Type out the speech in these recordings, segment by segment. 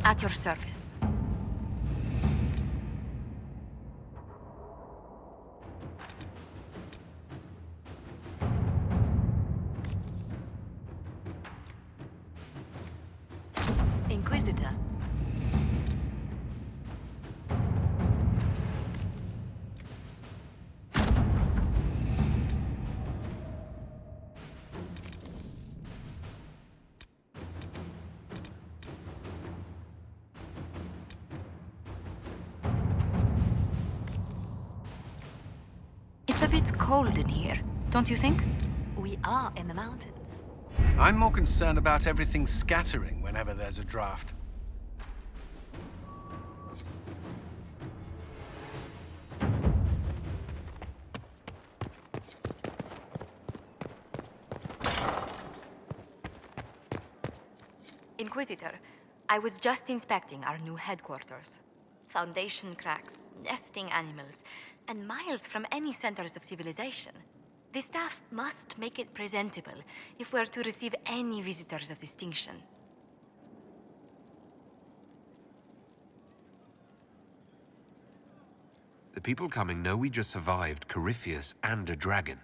At your service. Inquisitor. It's a bit cold in here, don't you think? We are in the mountains. I'm more concerned about everything scattering whenever there's a draft. Inquisitor, I was just inspecting our new headquarters. Foundation cracks, nesting animals, and miles from any centers of civilization. The staff must make it presentable if we're to receive any visitors of distinction. The people coming know we just survived Corypheus and a dragon.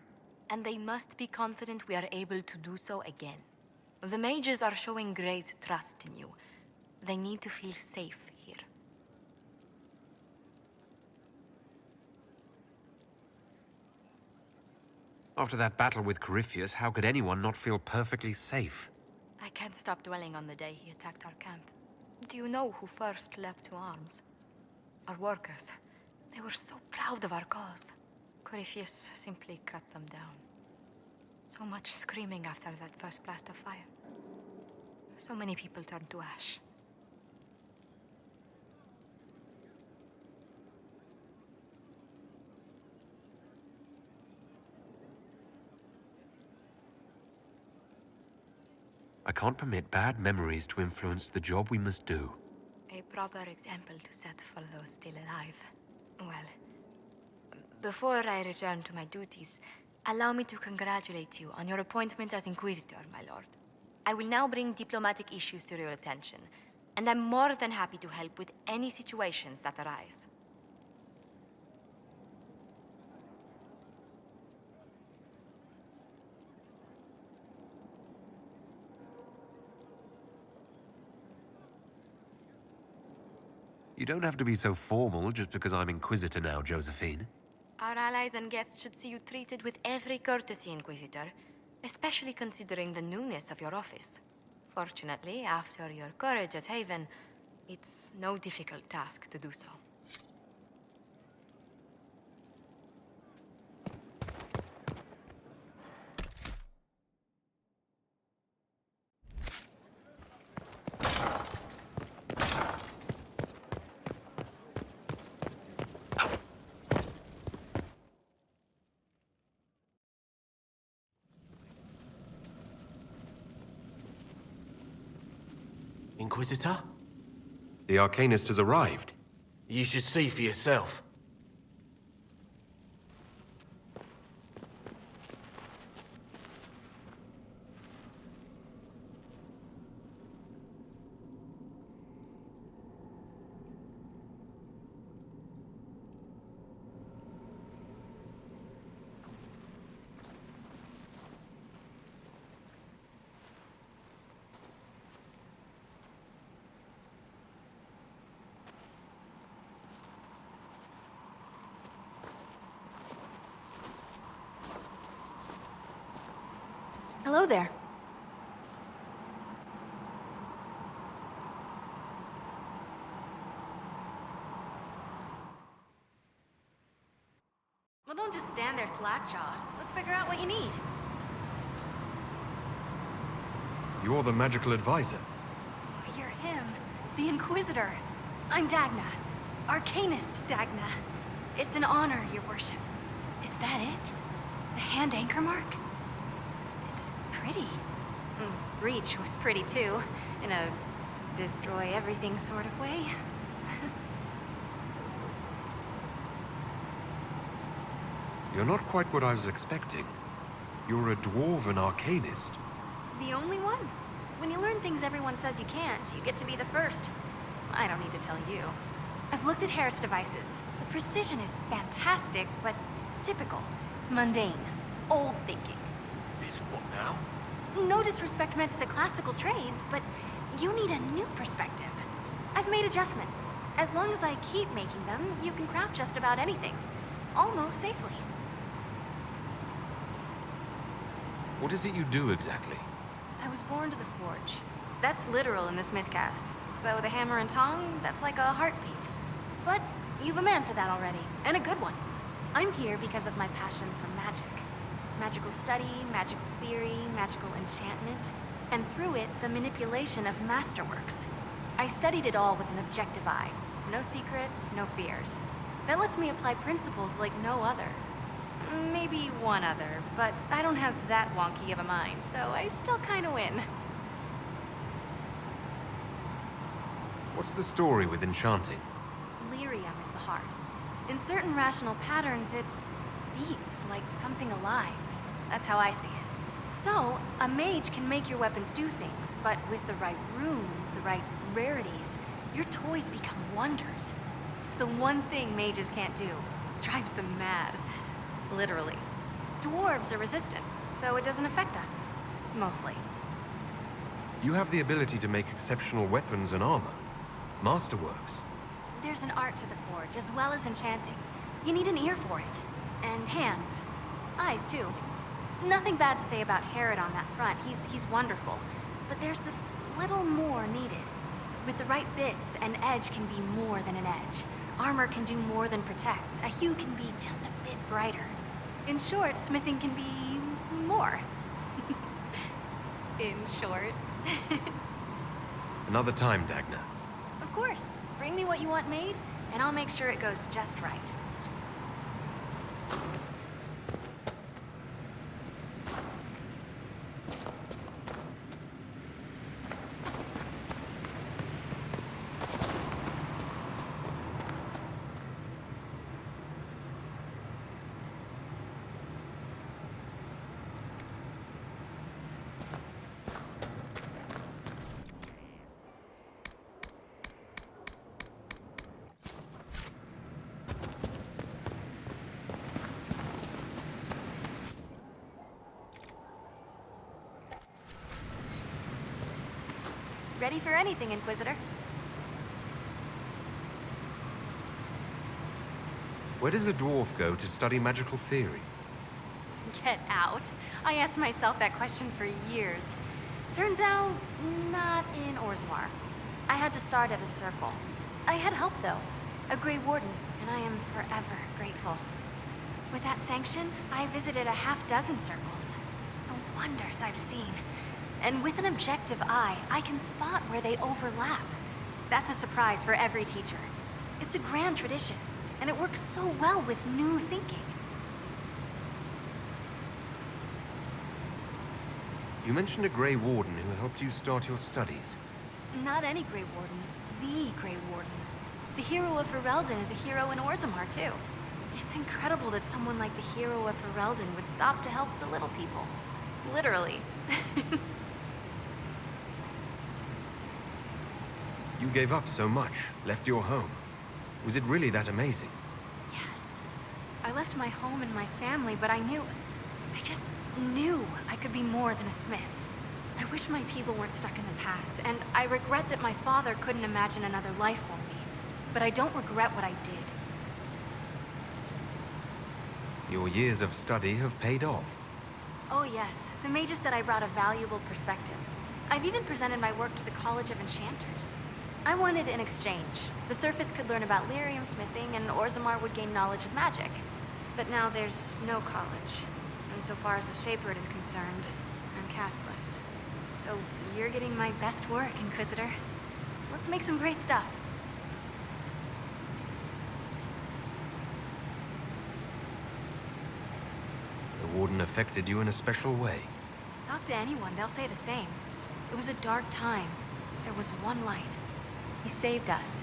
And they must be confident we are able to do so again. The mages are showing great trust in you. They need to feel safe here. After that battle with Corypheus, how could anyone not feel perfectly safe? I can't stop dwelling on the day he attacked our camp. Do you know who first leapt to arms? Our workers. They were so proud of our cause. Corypheus simply cut them down. So much screaming after that first blast of fire. So many people turned to ash. I can't permit bad memories to influence the job we must do. A proper example to set for those still alive. Well, before I return to my duties, allow me to congratulate you on your appointment as Inquisitor, my lord. I will now bring diplomatic issues to your attention, and I'm more than happy to help with any situations that arise. You don't have to be so formal just because I'm Inquisitor now, Josephine. Our allies and guests should see you treated with every courtesy, Inquisitor, especially considering the newness of your office. Fortunately, after your courage at Haven, it's no difficult task to do so. Inquisitor? The Arcanist has arrived. You should see for yourself. Hello there. Well, don't just stand there slack-jawed. Let's figure out what you need. You're the magical advisor. You're him, the Inquisitor. I'm Dagna. Arcanist Dagna. It's an honor, your worship. Is that it? The hand anchor mark? It's pretty. Reach was pretty too, in a destroy everything sort of way. You're not quite what I was expecting. You're a dwarven arcanist. The only one. When you learn things everyone says you can't, you get to be the first. I don't need to tell you. I've looked at Harriet's devices. The precision is fantastic, but typical. Mundane. Old thinking. Is what now? No disrespect meant to the classical trades, but you need a new perspective. I've made adjustments. As long as I keep making them, you can craft just about anything. Almost safely. What is it you do exactly? I was born to the forge. That's literal in this mythcast. So the hammer and tong, that's like a heartbeat. But you've a man for that already, and a good one. I'm here because of my passion for magic. Magical study, magical theory, magical enchantment, and through it, the manipulation of masterworks. I studied it all with an objective eye. No secrets, no fears. That lets me apply principles like no other. Maybe one other, but I don't have that wonky of a mind, so I still kinda win. What's the story with enchanting? Lyrium is the heart. In certain rational patterns, it beats like something alive. That's how I see it. So, a mage can make your weapons do things, but with the right runes, the right rarities, your toys become wonders. It's the one thing mages can't do. Drives them mad. Literally. Dwarves are resistant, so it doesn't affect us. Mostly. You have the ability to make exceptional weapons and armor. Masterworks. There's an art to the forge, as well as enchanting. You need an ear for it. And hands. Eyes, too. Nothing bad to say about Herod on that front. He's wonderful. But there's this little more needed. With the right bits, an edge can be more than an edge. Armor can do more than protect. A hue can be just a bit brighter. In short, smithing can be more. In short. Another time, Dagna. Of course. Bring me what you want made, and I'll make sure it goes just right. Ready for anything, Inquisitor. Where does a dwarf go to study magical theory? Get out. I asked myself that question for years. Turns out, not in Orzammar. I had to start at a circle. I had help, though. A Grey Warden, and I am forever grateful. With that sanction, I visited a half-dozen circles. The wonders I've seen. And with an objective eye, I can spot where they overlap. That's a surprise for every teacher. It's a grand tradition, and it works so well with new thinking. You mentioned a Grey Warden who helped you start your studies. Not any Grey Warden, the Grey Warden. The hero of Ferelden is a hero in Orzammar, too. It's incredible that someone like the hero of Ferelden would stop to help the little people. Literally. You gave up so much, left your home. Was it really that amazing? Yes. I left my home and my family, but I just knew I could be more than a smith. I wish my people weren't stuck in the past, and I regret that my father couldn't imagine another life for me. But I don't regret what I did. Your years of study have paid off. Oh yes, the mages said I brought a valuable perspective. I've even presented my work to the College of Enchanters. I wanted an exchange. The surface could learn about lyrium smithing, and Orzammar would gain knowledge of magic. But now there's no college. And so far as the Shaper is concerned, I'm castless. So you're getting my best work, Inquisitor. Let's make some great stuff. The Warden affected you in a special way. Talk to anyone, they'll say the same. It was a dark time. There was one light. He saved us.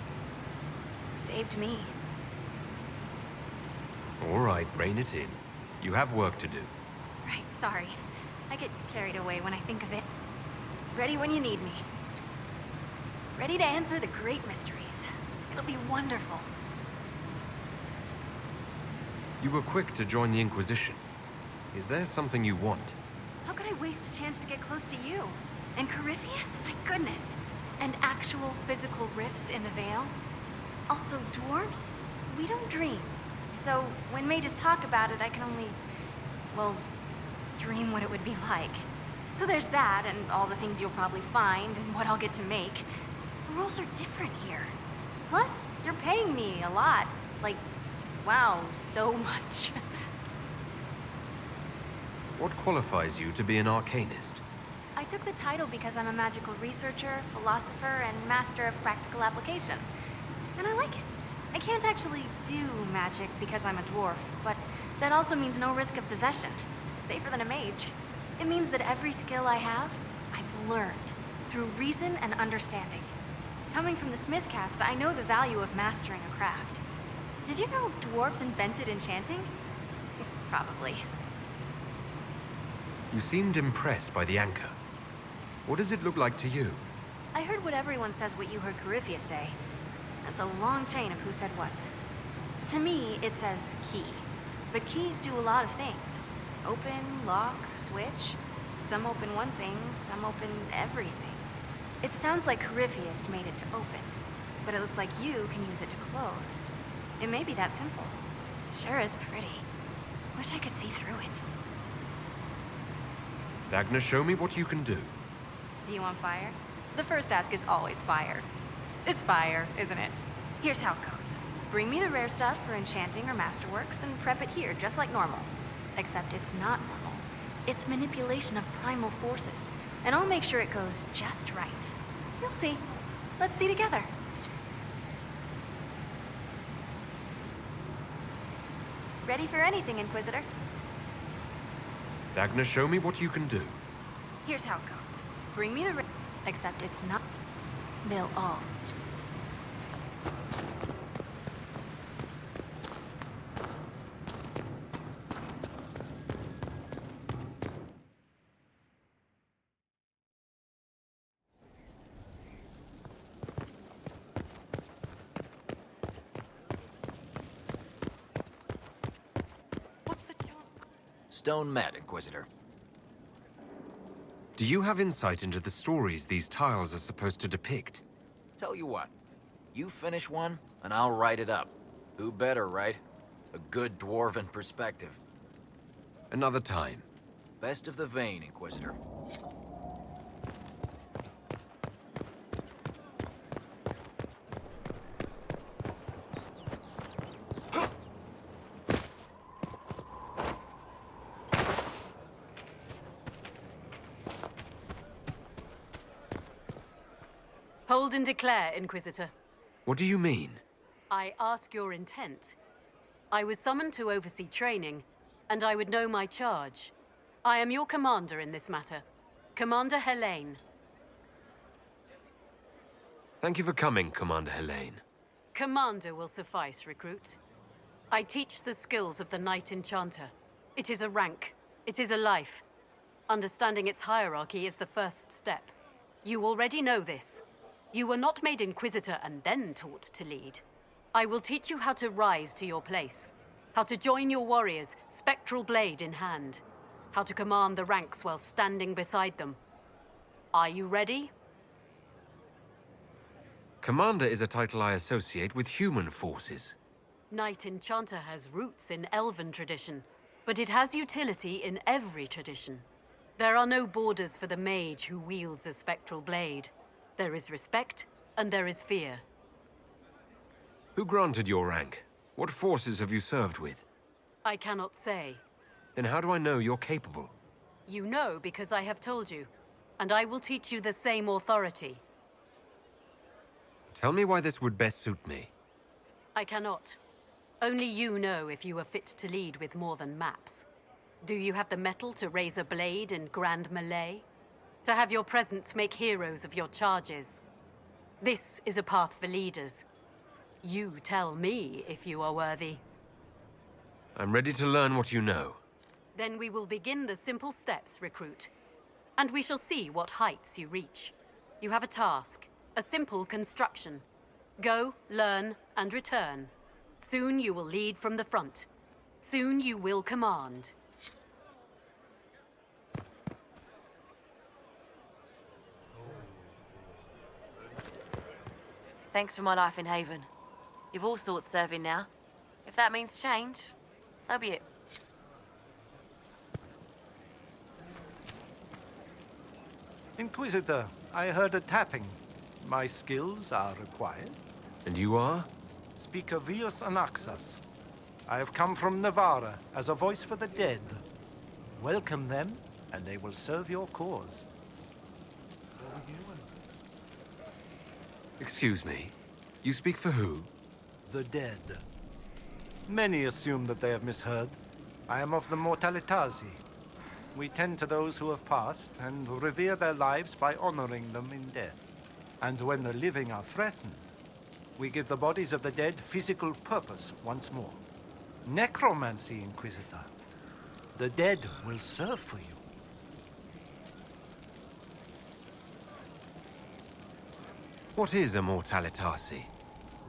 Saved me. All right, rein it in. You have work to do. Right, sorry. I get carried away when I think of it. Ready when you need me. ready to answer the great mysteries. It'll be wonderful. You were quick to join the Inquisition. Is there something you want? How could I waste a chance to get close to you? And Corypheus? My goodness. And actual physical rifts in the Veil? Also, dwarves? We don't dream. So, when mages talk about it, I can only, well, dream what it would be like. So there's that, and all the things you'll probably find, and what I'll get to make. The rules are different here. Plus, you're paying me a lot. Like, wow, so much. What qualifies you to be an arcanist? I took the title because I'm a magical researcher, philosopher, and master of practical application. And I like it. I can't actually do magic because I'm a dwarf, but that also means no risk of possession. Safer than a mage. It means that every skill I have, I've learned through reason and understanding. Coming from the Smith caste, I know the value of mastering a craft. Did you know dwarves invented enchanting? Probably. You seemed impressed by the anchor. What does it look like to you? I heard what everyone says what you heard Corypheus say. That's a long chain of who said what's. To me, it says key. But keys do a lot of things. Open, lock, switch. Some open one thing, some open everything. It sounds like Corypheus made it to open, but it looks like you can use it to close. It may be that simple. It sure is pretty. Wish I could see through it. Dagna, show me what you can do. Do you want fire? The first ask is always fire. It's fire, isn't it? Here's how it goes. Bring me the rare stuff for enchanting or masterworks and prep it here, just like normal. Except it's not normal. It's manipulation of primal forces, and I'll make sure it goes just right. You'll see. Let's see together. Ready for anything, Inquisitor? Dagna, show me what you can do. Here's how it goes. Bring me the except it's not. They'll all. Stone Mat, Inquisitor. Do you have insight into the stories these tiles are supposed to depict? Tell you what, you finish one, and I'll write it up. Who better, right? A good dwarven perspective. Another time. Best of the vein, Inquisitor. Hold and declare, Inquisitor. What do you mean? I ask your intent. I was summoned to oversee training, and I would know my charge. I am your commander in this matter. Commander Helene. Thank you for coming, Commander Helene. Commander will suffice, recruit. I teach the skills of the Knight Enchanter. It is a rank. It is a life. Understanding its hierarchy is the first step. You already know this. You were not made Inquisitor and then taught to lead. I will teach you how to rise to your place, how to join your warriors, spectral blade in hand, how to command the ranks while standing beside them. Are you ready? Commander is a title I associate with human forces. Knight Enchanter has roots in Elven tradition, but it has utility in every tradition. There are no borders for the mage who wields a spectral blade. There is respect, and there is fear. Who granted your rank? What forces have you served with? I cannot say. Then how do I know you're capable? You know because I have told you, and I will teach you the same authority. Tell me why this would best suit me. I cannot. Only you know if you are fit to lead with more than maps. Do you have the mettle to raise a blade in grand melee? To have your presence make heroes of your charges? This is a path for leaders. You tell me if you are worthy. I'm ready to learn what you know. Then we will begin the simple steps, recruit. And we shall see what heights you reach. You have a task, A simple construction. Go, learn, and return. Soon you will lead from the front. Soon you will command. Thanks for my life in Haven. You've all sorts serving now. If that means change, so be it. Inquisitor, I heard a tapping. My skills are required. And you are? Speaker Vios Anaxas. I have come from Navarra as a voice for the dead. Welcome them, and they will serve your cause. Excuse me. You speak for who? The dead. Many assume that they have misheard. I am of the Mortalitasi. We tend to those who have passed and revere their lives by honoring them in death. And when the living are threatened, we give the bodies of the dead physical purpose once more. Necromancy, Inquisitor. The dead will serve for you. What is a Mortalitasi?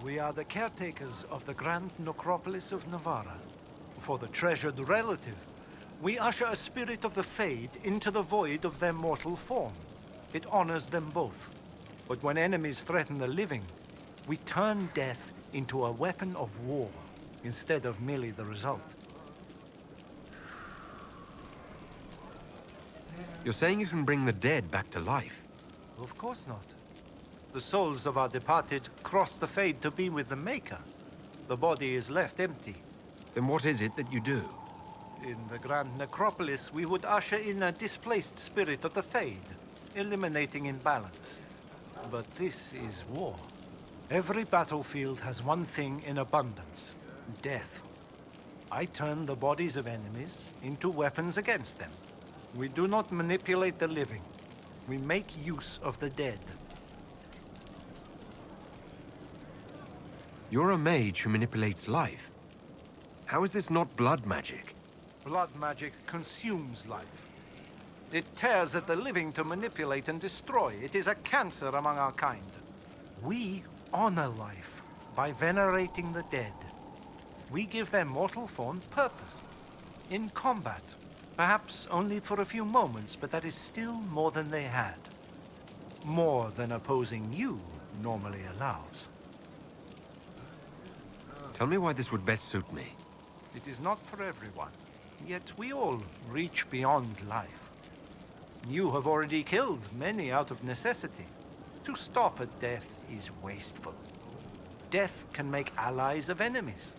We are the caretakers of the grand necropolis of Navarra. For the treasured relative, we usher a spirit of the Fade into the void of their mortal form. It honors them both. But when enemies threaten the living, we turn death into a weapon of war, instead of merely the result. You're saying you can bring the dead back to life? Of course not. The souls of our departed cross the Fade to be with the Maker. The body is left empty. Then what is it that you do? In the Grand Necropolis, we would usher in a displaced spirit of the Fade, eliminating imbalance. But this is war. Every battlefield has one thing in abundance: death. I turn the bodies of enemies into weapons against them. We do not manipulate the living. We make use of the dead. You're a mage who manipulates life. How is this not blood magic? Blood magic consumes life. It tears at the living to manipulate and destroy. It is a cancer among our kind. We honor life by venerating the dead. We give their mortal form purpose. In combat, perhaps only for a few moments, but that is still more than they had. More than opposing you normally allows. Tell me why this would best suit me. It is not for everyone, yet we all reach beyond life. You have already killed many out of necessity. To stop at death is wasteful. Death can make allies of enemies.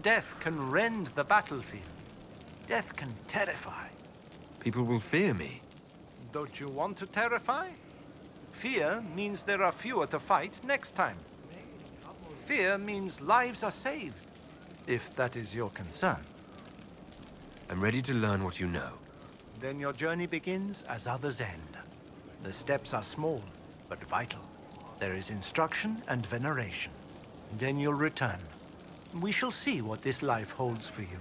Death can rend the battlefield. Death can terrify. People will fear me. Don't you want to terrify? Fear means there are fewer to fight next time. Fear means lives are saved, if that is your concern. I'm ready to learn what you know. Then your journey begins as others end. The steps are small, but vital. There is instruction and veneration. Then you'll return. We shall see what this life holds for you.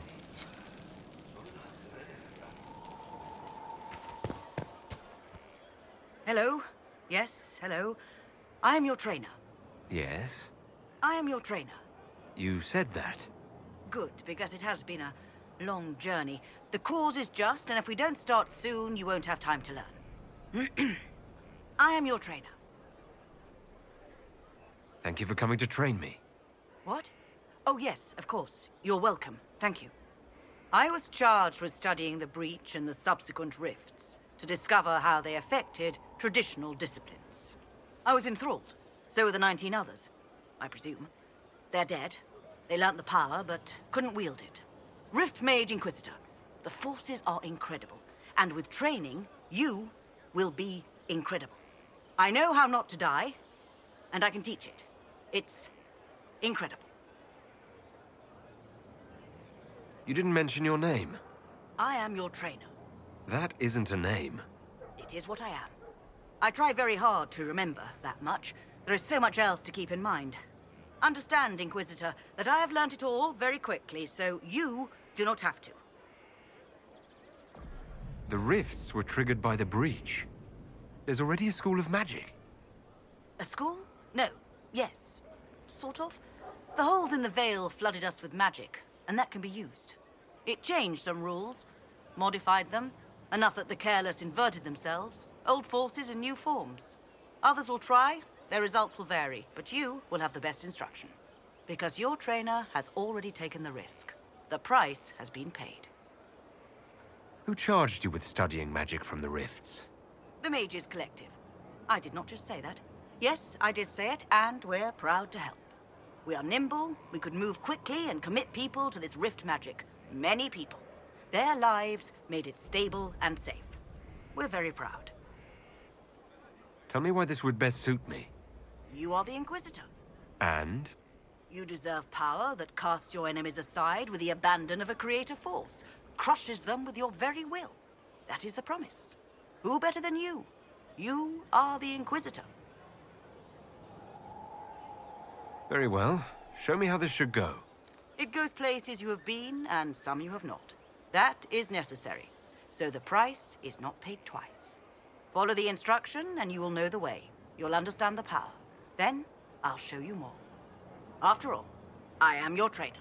Hello? Yes, hello. I am your trainer. Yes? I am your trainer. You said that. Good, because it has been a long journey. The cause is just, and if we don't start soon, you won't have time to learn. I am your trainer. Thank you for coming to train me. What? Oh, yes, of course. You're welcome. Thank you. I was charged with studying the breach and the subsequent rifts to discover how they affected traditional disciplines. I was enthralled. So were the 19 others, I presume. They're dead. They learnt the power, but couldn't wield it. Rift Mage Inquisitor. The forces are incredible. And with training, you will be incredible. I know how not to die, and I can teach it. It's incredible. You didn't mention your name. I am your trainer. That isn't a name. It is what I am. I try very hard to remember that much. There is so much else to keep in mind. Understand, Inquisitor, that I have learnt it all very quickly, so you do not have to. The rifts were triggered by the breach. There's already a school of magic. A school? No. Yes. Sort of. The holes in the veil flooded us with magic, and that can be used. It changed some rules, modified them, enough that the careless inverted themselves, old forces in new forms. Others will try, their results will vary, but you will have the best instruction. Because your trainer has already taken the risk. The price has been paid. Who charged you with studying magic from the rifts? The Mages Collective. I did not just say that. Yes, I did say it, and we're proud to help. We are nimble, we could move quickly and commit people to this rift magic. Many people. Their lives made it stable and safe. We're very proud. Tell me why this would best suit me. You are the Inquisitor. And? You deserve power that casts your enemies aside with the abandon of a creative force, crushes them with your very will. That is the promise. Who better than you? You are the Inquisitor. Very well. Show me how this should go. It goes places you have been, and some you have not. That is necessary. So the price is not paid twice. Follow the instruction, and you will know the way. You'll understand the power. Then, I'll show you more. After all, I am your trainer.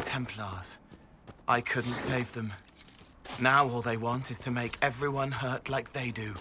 Templars. I couldn't save them. Now all they want is to make everyone hurt like they do.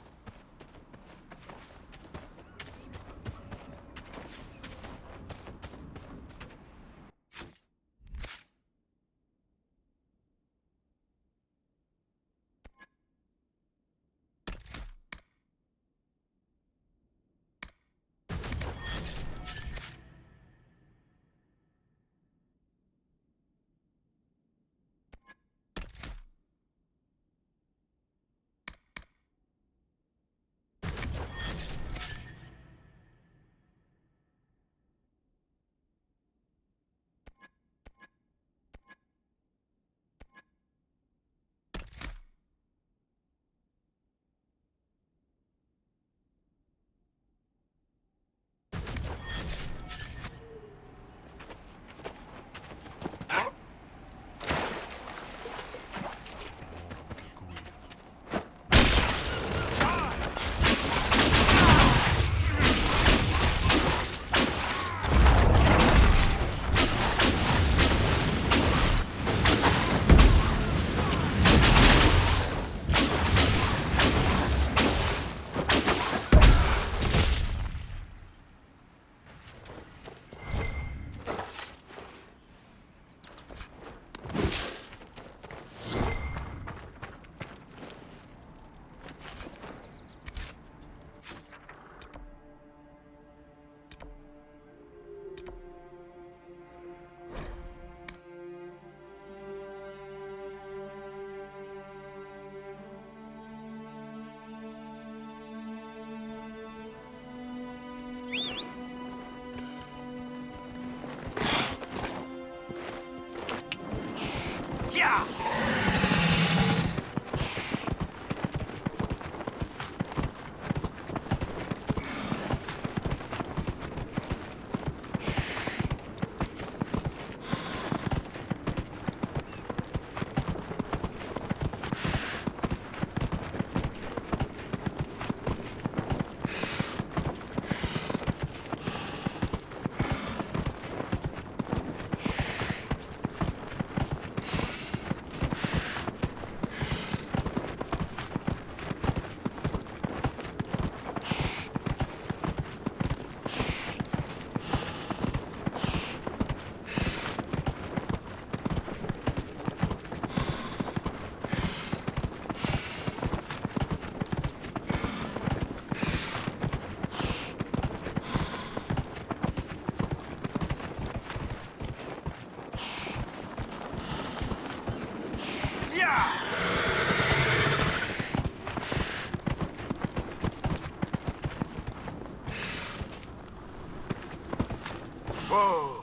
Whoa!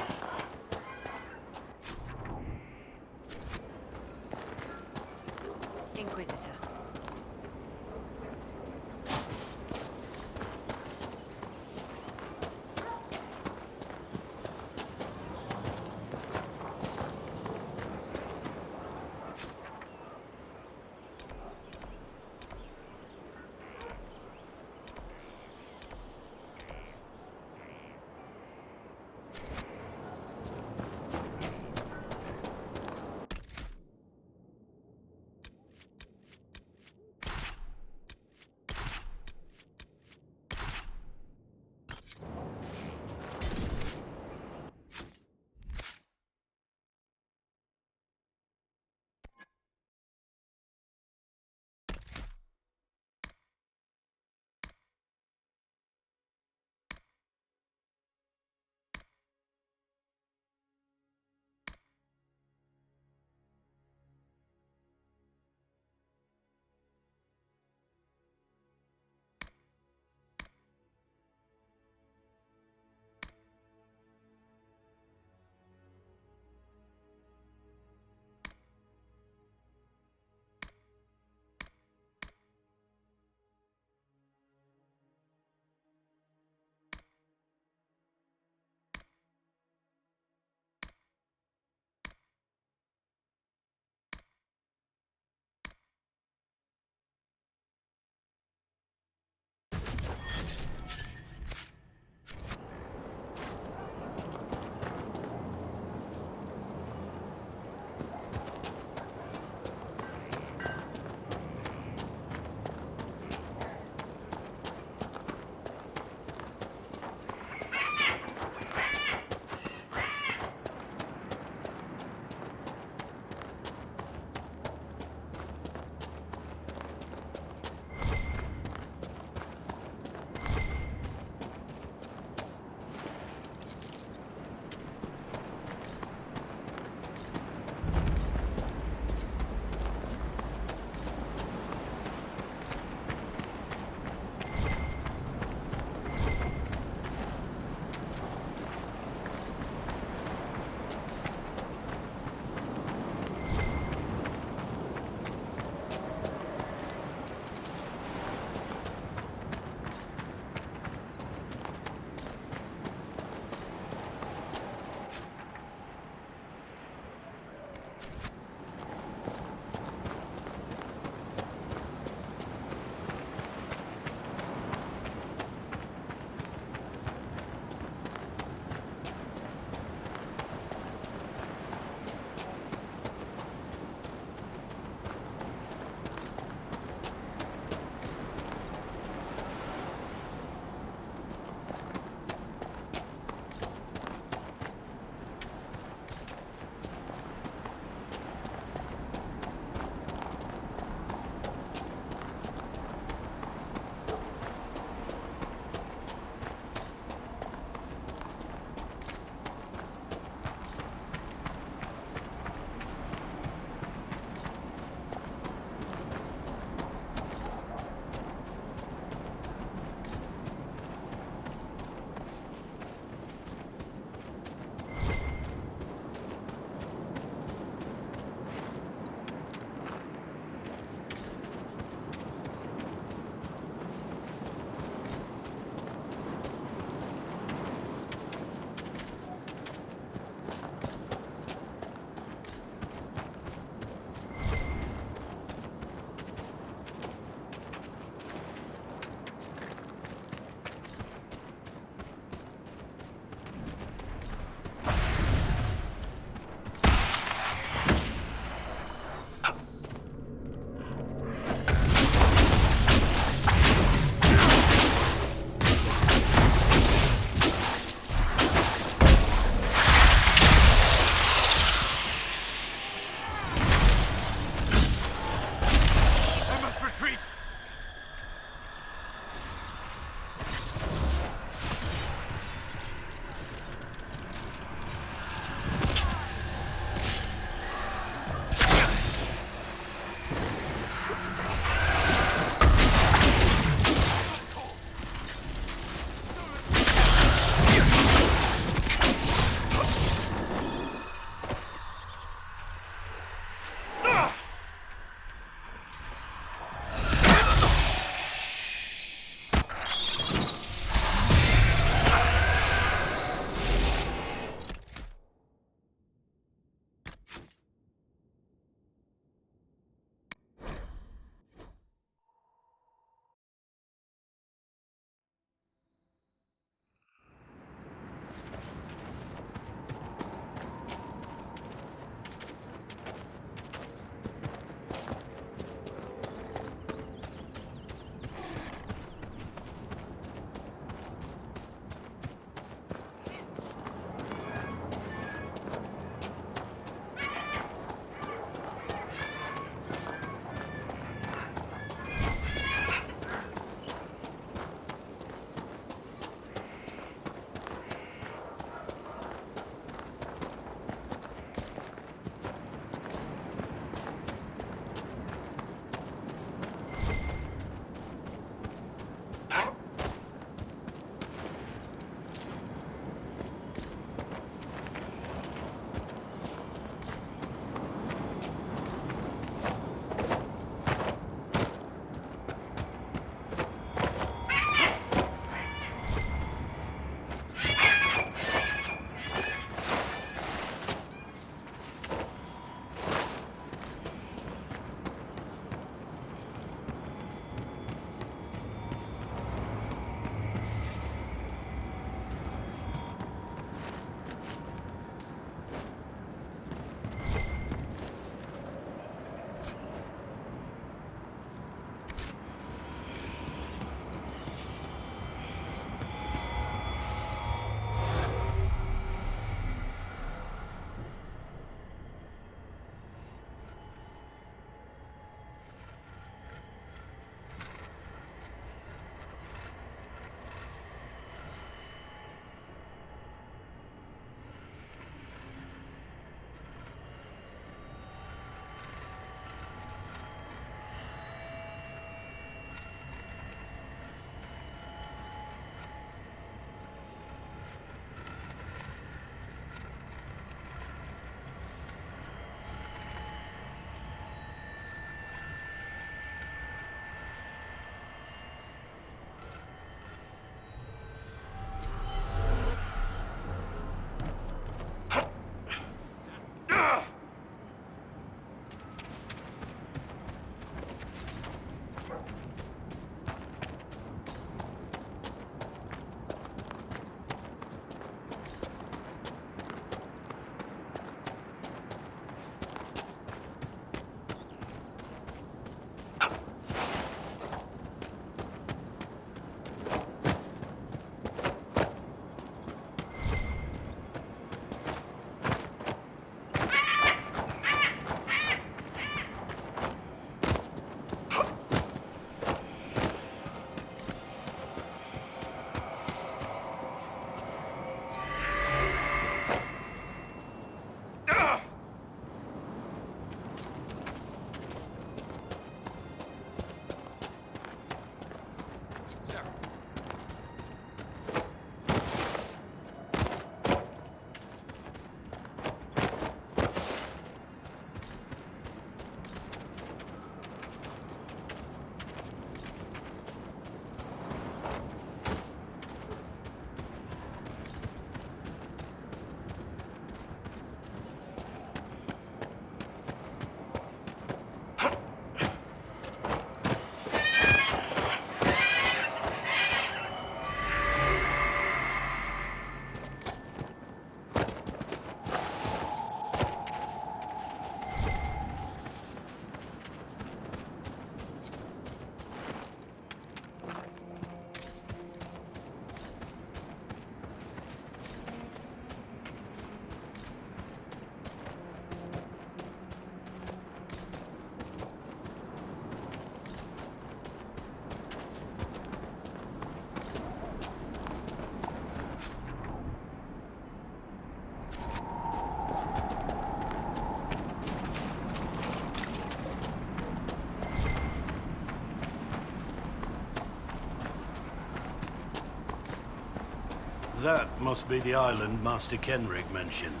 That must be the island Master Kenrick mentioned.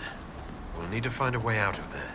We'll need to find a way out of there.